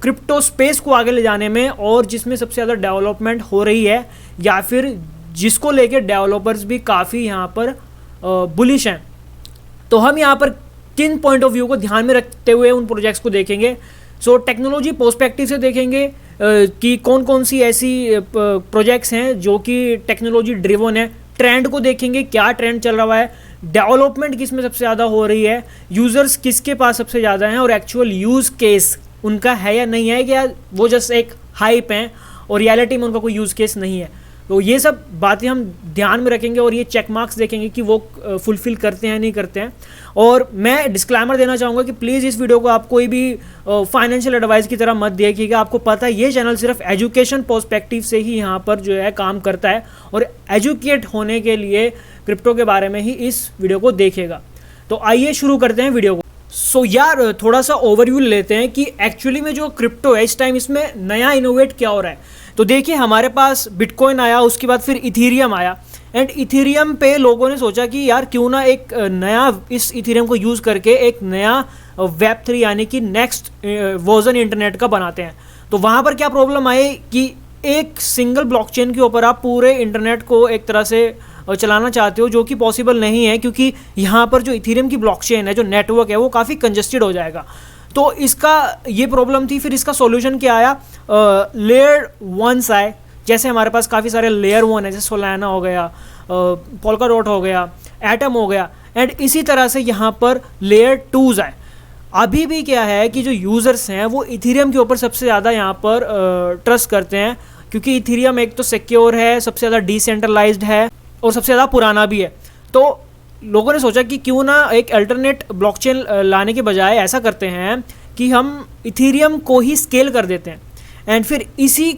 Crypto space को आगे ले जाने में, और जिसमें सबसे ज़्यादा डेवलपमेंट हो रही है, या फिर जिसको लेके डेवलपर्स भी काफ़ी यहाँ पर बुलिश हैं। तो हम यहाँ पर किन पॉइंट ऑफ व्यू को ध्यान में रखते हुए उन प्रोजेक्ट्स को देखेंगे। सो टेक्नोलॉजी पर्सपेक्टिव से देखेंगे कि कौन कौन सी ऐसी प्रोजेक्ट्स हैं जो कि टेक्नोलॉजी ड्रिवन है। ट्रेंड को देखेंगे, क्या ट्रेंड चल रहा है, डेवलपमेंट किस में सबसे ज़्यादा हो रही है, यूज़र्स किसके पास सबसे ज़्यादा हैं, और एक्चुअल यूज़ केस उनका है या नहीं है, क्या वो जस्ट एक हाइप हैं और रियलिटी में उनका कोई यूज़ केस नहीं है। तो ये सब बातें हम ध्यान में रखेंगे और ये चेक मार्क्स देखेंगे कि वो फुलफिल करते हैं नहीं करते हैं। और मैं डिस्क्लेमर देना चाहूँगा कि प्लीज़ इस वीडियो को आप कोई भी फाइनेंशियल एडवाइस की तरह मत देखिएगा। आपको पता है ये चैनल सिर्फ एजुकेशन पर्सपेक्टिव से ही यहाँ पर जो है काम करता है, और एजुकेट होने के लिए क्रिप्टो के बारे में ही इस वीडियो को देखेगा। तो आइए शुरू करते हैं वीडियो को। सो यार थोड़ा सा ओवरव्यू लेते हैं कि एक्चुअली में जो क्रिप्टो है इस टाइम इसमें नया इनोवेट क्या हो रहा है। तो देखिए हमारे पास बिटकॉइन आया, उसके बाद फिर इथीरियम आया, एंड इथीरियम पे लोगों ने सोचा कि यार क्यों ना एक नया इस इथीरियम को यूज़ करके एक नया वेब 3 यानी कि नेक्स्ट वर्जन इंटरनेट का बनाते हैं। तो वहाँ पर क्या प्रॉब्लम आई कि एक सिंगल ब्लॉकचेन के ऊपर आप पूरे इंटरनेट को एक तरह से चलाना चाहते हो, जो कि पॉसिबल नहीं है, क्योंकि यहाँ पर जो इथीरियम की ब्लॉकचेन है, जो नेटवर्क है, वो काफ़ी कंजस्टेड हो जाएगा। तो इसका ये प्रॉब्लम थी। फिर इसका सॉल्यूशन क्या आया, लेयर 1 आए। जैसे हमारे पास काफ़ी सारे लेयर 1 है, जैसे सोलाना हो गया, पोल्काडॉट हो गया, एटम हो गया, एंड इसी तरह से यहाँ पर लेयर 2 आए। अभी भी क्या है कि जो यूज़र्स हैं वो इथीरियम के ऊपर सबसे ज़्यादा यहाँ पर ट्रस्ट करते हैं, क्योंकि इथीरियम एक तो सिक्योर है, सबसे ज़्यादा डिसेंट्रलाइज्ड है और सबसे ज़्यादा पुराना भी है। तो लोगों ने सोचा कि क्यों ना एक अल्टरनेट ब्लॉकचेन लाने के बजाय ऐसा करते हैं कि हम इथीरियम को ही स्केल कर देते हैं। एंड फिर इसी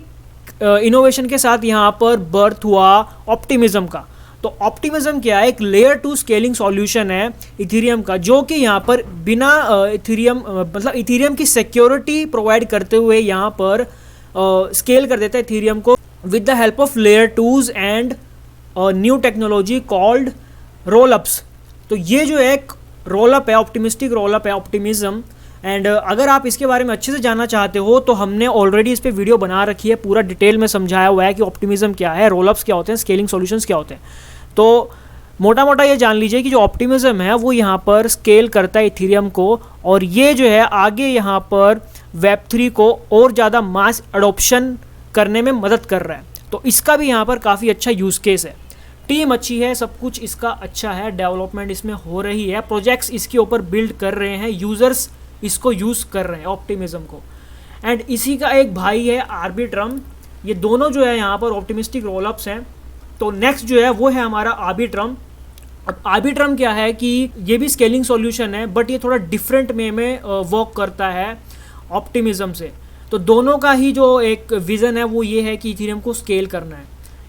इनोवेशन के साथ यहाँ पर बर्थ हुआ ऑप्टिमिज्म का। तो ऑप्टिमिज्म क्या है, एक लेयर 2 स्केलिंग सॉल्यूशन है इथीरियम का, जो कि यहाँ पर बिना इथीरियम मतलब इथीरियम की सिक्योरिटी प्रोवाइड करते हुए यहाँ पर स्केल कर देता है इथीरियम को with the help of layer 2s and new technology called rollups. तो ये जो एक रोलअप है, ऑप्टिमिस्टिक रोलअप है, ऑप्टिमिज्म। एंड अगर आप इसके बारे में अच्छे से जानना चाहते हो तो हमने ऑलरेडी इस पे वीडियो बना रखी है, पूरा डिटेल में समझाया हुआ है कि ऑप्टिमिज्म क्या है, रोलअप्स क्या होते हैं, स्केलिंग सॉल्यूशंस क्या होते हैं। तो मोटा मोटा ये जान लीजिए कि जो ऑप्टिमिज्म है वो यहाँ पर स्केल करता है इथीरियम को, और ये जो है आगे यहाँ पर वेब 3 को और ज़्यादा मास अडोप्शन करने में मदद कर रहा है। तो इसका भी यहाँ पर काफ़ी अच्छा यूज़ केस है। टीम अच्छी है, सब कुछ इसका अच्छा है, डेवलपमेंट इसमें हो रही है, प्रोजेक्ट्स इसके ऊपर बिल्ड कर रहे हैं, यूज़र्स इसको यूज़ कर रहे हैं ऑप्टिमिज्म को। एंड इसी का एक भाई है आर्बिट्रम। ये दोनों जो है यहाँ पर ऑप्टिमिस्टिक रोलअप्स हैं। तो नेक्स्ट जो है वो है हमारा आर्बिट्रम। अब आर्बिट्रम क्या है कि ये भी स्केलिंग सॉल्यूशन है, बट ये थोड़ा डिफरेंट वे में वर्क करता है ऑप्टिमिज्म से। तो दोनों का ही जो एक विज़न है वो ये है कि इथीरियम को स्केल करना है।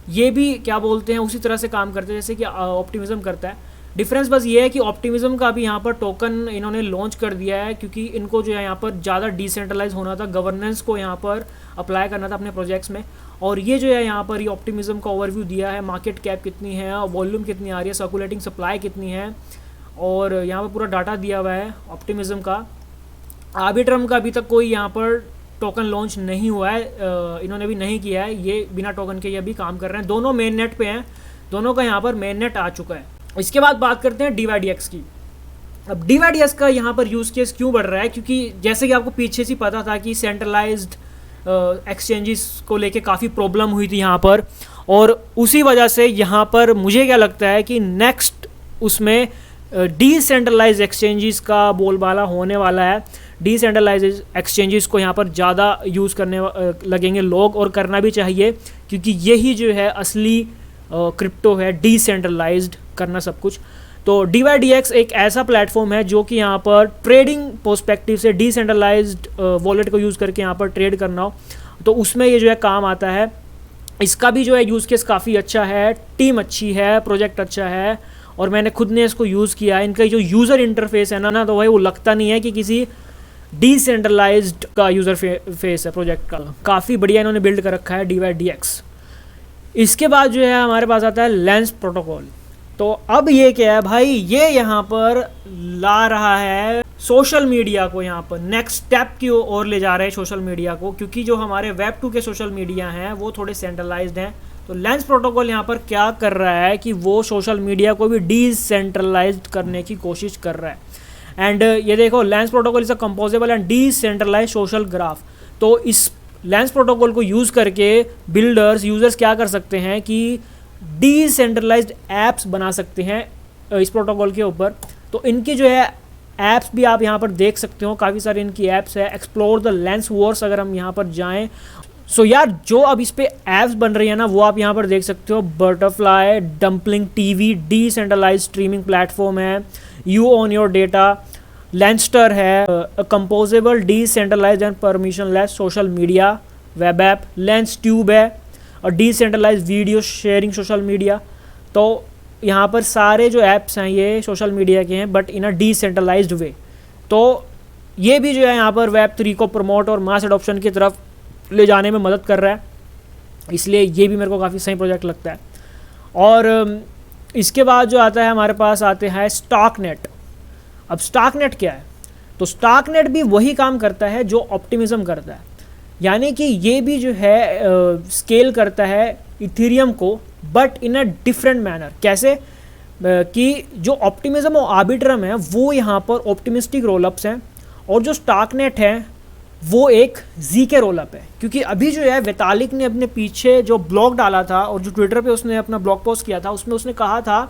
ये भी क्या बोलते हैं उसी तरह से काम करते हैं जैसे कि ऑप्टिमिज्म करता है। डिफरेंस बस ये है कि ऑप्टिमिज्म का भी यहाँ पर टोकन इन्होंने लॉन्च कर दिया है, क्योंकि इनको जो है यहाँ पर ज़्यादा डिसेंट्रलाइज होना था, गवर्नेंस को यहाँ पर अप्लाई करना था अपने प्रोजेक्ट्स में। और ये जो है यहाँ पर ये ऑप्टिमिज्म का ओवरव्यू दिया है, मार्केट कैप कितनी है, वॉल्यूम कितनी आ रही है, सर्कुलेटिंग सप्लाई कितनी है, और यहाँ पर पूरा डाटा दिया हुआ है ऑप्टिमिज्म का। आर्बिट्रम का अभी तक कोई यहाँ पर टोकन लॉन्च नहीं हुआ है, इन्होंने भी नहीं किया है, ये बिना टोकन के ये भी काम कर रहे हैं। दोनों मेन नेट पे हैं, दोनों का यहाँ पर मेन नेट आ चुका है। इसके बाद बात करते हैं DYDX की। अब DYDX का यहाँ पर यूज़ केस क्यों बढ़ रहा है, क्योंकि जैसे कि आपको पीछे से पता था कि सेंट्रलाइज्ड एक्सचेंजेस को लेके काफ़ी प्रॉब्लम हुई थी यहाँ पर, और उसी वजह से यहाँ पर मुझे क्या लगता है कि नेक्स्ट उसमें डिसेंट्रलाइज्ड एक्सचेंजेस का बोलबाला होने वाला है। डिसेंट्रलाइज्ड एक्सचेंजेस को यहाँ पर ज़्यादा यूज़ करने लगेंगे लोग, और करना भी चाहिए, क्योंकि यही जो है असली क्रिप्टो है, डिसेंट्रलाइज्ड करना सब कुछ। तो DYDX एक ऐसा प्लेटफॉर्म है जो कि यहाँ पर ट्रेडिंग पर्सपेक्टिव से डिसेंट्रलाइज्ड वॉलेट को यूज़ करके यहाँ पर ट्रेड करना हो तो उसमें ये जो है काम आता है। इसका भी जो है यूज़ केस काफ़ी अच्छा है, टीम अच्छी है, प्रोजेक्ट अच्छा है, और मैंने खुद ने इसको यूज़ किया है। इनका जो यूज़र इंटरफेस है ना तो भाई वो लगता नहीं है कि किसी डिसेंट्रलाइज्ड का यूज़र फेस है प्रोजेक्ट का, काफ़ी बढ़िया इन्होंने बिल्ड कर रखा है DYDX। इसके बाद जो है हमारे पास आता है लेंस प्रोटोकॉल। तो अब ये क्या है भाई, ये यहाँ पर ला रहा है सोशल मीडिया को यहाँ पर नेक्स्ट स्टेप की ओर ले जा रहे हैं सोशल मीडिया को, क्योंकि जो हमारे वेब 2 के सोशल मीडिया हैं वो थोड़े सेंट्रलाइज्ड हैं। तो लेंस प्रोटोकॉल यहाँ पर क्या कर रहा है कि वो सोशल मीडिया को भी डिसेंट्रलाइज्ड करने की कोशिश कर रहा है। एंड ये देखो, Lens Protocol is a composable and decentralised social graph. तो इस लेंस प्रोटोकॉल को यूज़ करके यूज़र्स क्या कर सकते हैं कि डिसेंट्रलाइज्ड ऐप्स बना सकते हैं इस प्रोटोकॉल के ऊपर। तो इनकी जो है ऐप्स भी आप यहाँ पर देख सकते हो, काफ़ी सारी इनकी ऐप्स है। एक्सप्लोर द लेंस वर्स अगर हम यहाँ पर जाएं, सो यार जो अब इस पे ऐप्स बन रही है ना, वो आप यहाँ पर देख सकते हो। Butterfly, Dumpling TV, decentralised streaming platform है, you own your data, Lenster है, composable decentralised and permissionless social media web app, Lens Tube है, और decentralised video sharing social media. तो यहाँ पर सारे जो ऐप्स हैं ये सोशल मीडिया के हैं, बट इन अ डिसेंट्रलाइज्ड वे। तो ये भी जो है यहाँ पर वेब 3 को प्रमोट और मास एडॉप्शन की तरफ ले जाने में मदद कर रहा है, इसलिए ये भी मेरे को काफ़ी सही प्रोजेक्ट लगता है। और इसके बाद जो आता है हमारे पास आते हैं स्टार्कनेट। अब स्टार्कनेट क्या है? तो स्टार्कनेट भी वही काम करता है जो ऑप्टिमिज्म करता है, यानी कि ये भी जो है स्केल करता है इथेरियम को, but in a different manner. कैसे? कि जो ऑप्टिमिज्म और आर्बिट्रम है वो यहाँ पर ऑप्टिमिस्टिक रोलअप्स हैं, और जो स्टार्कनेट है वो एक जीके रोलअप है। क्योंकि अभी जो है वितालिक ने अपने पीछे जो ब्लॉग डाला था और जो ट्विटर पे उसने अपना ब्लॉग पोस्ट किया था, उसमें उसने कहा था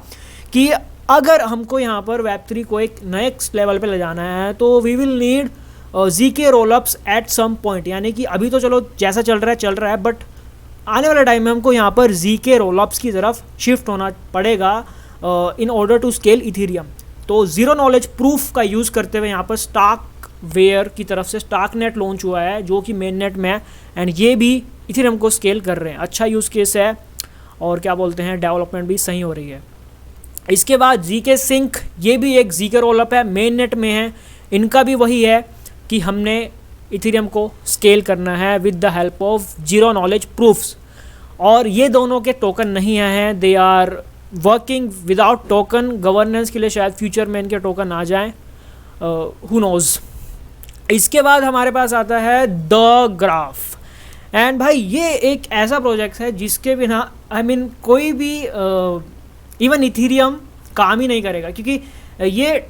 कि अगर हमको यहाँ पर वेब 3 को एक नेक्स्ट लेवल पे ले जाना है तो we will need ZK rollups at some point. यानी कि अभी तो चलो जैसा चल रहा है, बट आने वाले टाइम में हमको यहाँ पर जीके रोलअप्स की तरफ शिफ्ट होना पड़ेगा in order to scale Ethereum. तो ज़ीरो नॉलेज प्रूफ का यूज़ करते हुए यहाँ पर स्टार्कवेयर की तरफ से स्टार्कनेट लॉन्च हुआ है, जो कि मेन नेट में है, एंड ये भी इथेरियम को स्केल कर रहे हैं। अच्छा यूज़ केस है, और क्या बोलते हैं, डेवलपमेंट भी सही हो रही है। इसके बाद जीके सिंक, ये भी एक जीके रोलअप है, मेन नेट में है। इनका भी वही है कि हमने इथेरियम को स्केल करना है with the help of zero knowledge proofs. और ये दोनों के टोकन नहीं हैं, they are working without token. Governance के लिए शायद फ्यूचर में इनके टोकन आ जाएं, हु नोज़। इसके बाद हमारे पास आता है द ग्राफ। एंड भाई ये एक ऐसा प्रोजेक्ट है जिसके बिना कोई भी इवन इथेरियम काम ही नहीं करेगा, क्योंकि ये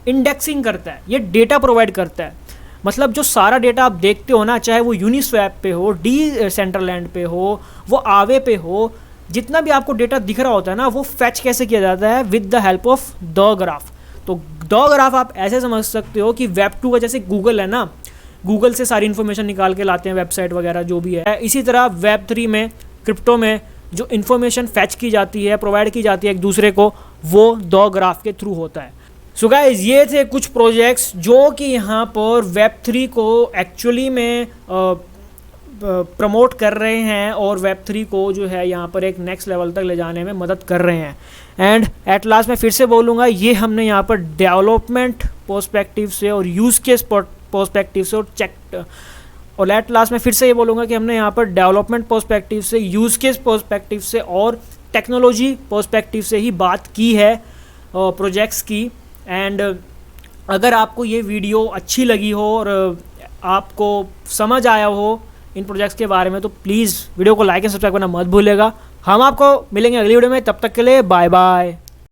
इंडेक्सिंग करता है, ये डेटा प्रोवाइड करता है। मतलब जो सारा डेटा आप देखते हो ना, चाहे वो यूनिस्वैप पे हो, डिसेंट्रलैंड पे हो, वो आवे पे हो, जितना भी आपको डेटा दिख रहा होता है ना, वो फैच कैसे किया जाता है? With the help of the graph. तो द ग्राफ आप ऐसे समझ सकते हो कि वेब 2 का जैसे गूगल है ना, गूगल से सारी इन्फॉर्मेशन निकाल के लाते हैं, वेबसाइट वगैरह जो भी है, इसी तरह वेब 3 में, क्रिप्टो में जो इन्फॉर्मेशन फैच की जाती है, प्रोवाइड की जाती है एक दूसरे को, वो द ग्राफ के थ्रू होता है। सो गाइस, ये थे कुछ प्रोजेक्ट्स जो कि यहाँ पर वेब 3 को एक्चुअली में प्रमोट कर रहे हैं और वेब 3 को जो है यहाँ पर एक नेक्स्ट लेवल तक ले जाने में मदद कर रहे हैं। एंड एट लास्ट मैं फिर से बोलूँगा, ये हमने यहाँ पर डेवलपमेंट पर्सपेक्टिव से और यूज़ केस पर्सपेक्टिव से और एट लास्ट मैं फिर से ये बोलूँगा कि हमने यहाँ पर डेवलपमेंट पर्सपेक्टिव से, यूज़ केस पर्सपेक्टिव से और टेक्नोलॉजी पर्सपेक्टिव से ही बात की है प्रोजेक्ट्स की। एंड अगर आपको ये वीडियो अच्छी लगी हो और आपको समझ आया हो इन प्रोजेक्ट्स के बारे में, तो प्लीज़ वीडियो को लाइक एंड सब्सक्राइब करना मत भूलिएगा। हम आपको मिलेंगे अगली वीडियो में, तब तक के लिए बाय बाय।